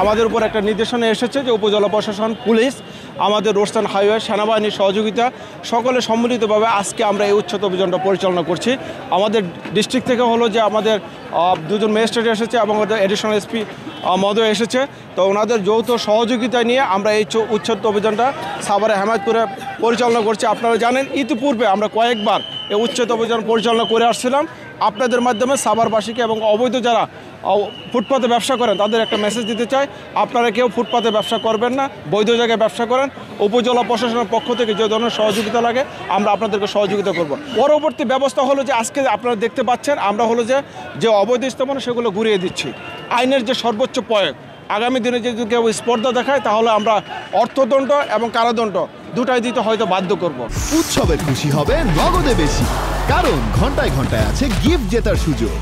আমাদের উপর একটা নির্দেশনা এসেছে যে উপজেলা প্রশাসন, পুলিশ, আমাদের রোডসান হাইওয়ে, সেনাবাহিনীর সহযোগিতা সকলে সম্মিলিতভাবে আজকে আমরা এই উচ্ছেদ অভিযানটা পরিচালনা করছি। আমাদের ডিস্ট্রিক্ট থেকে হলো যে আমাদের দুজন ম্যাজিস্ট্রেট এসেছে এবং আমাদের এডিশনাল এসপি মহোদয় এসেছে। তো ওনাদের যৌথ সহযোগিতা নিয়ে আমরা এই উচ্ছেদ অভিযানটা সাভারে হেমায়তপুরে পরিচালনা করছি। আপনারা জানেন ইতিপূর্বে আমরা কয়েকবার এই উচ্ছেদ অভিযান পরিচালনা করে আসছিলাম। আপনাদের মাধ্যমে সাভারবাসীকে এবং অবৈধ যারা ফুটপাতে ব্যবসা করেন তাদের একটা মেসেজ দিতে চাই, আপনারা কেউ ফুটপাতে ব্যবসা করবেন না, বৈধ জায়গায় ব্যবসা করেন। উপজেলা প্রশাসনের পক্ষ থেকে যে ধরনের সহযোগিতা লাগে আমরা আপনাদেরকে সহযোগিতা করব। পরবর্তী ব্যবস্থা হলো যে আজকে আপনারা দেখতে পাচ্ছেন আমরা হলো যে অবৈধ স্থাপনা সেগুলো ঘুরিয়ে দিচ্ছি। আইনের যে সর্বোচ্চ প্রয়োগ, আগামী দিনে যদি কেউ স্পর্ধা দেখায় তাহলে আমরা অর্থদণ্ড এবং কারাদণ্ড দুটাই দিতে হয়তো বাধ্য করব। উৎসবে খুশি হবে নগদে বেশি, কারণ ঘন্টায় ঘন্টায় আছে গিফট জেতার সুযোগ।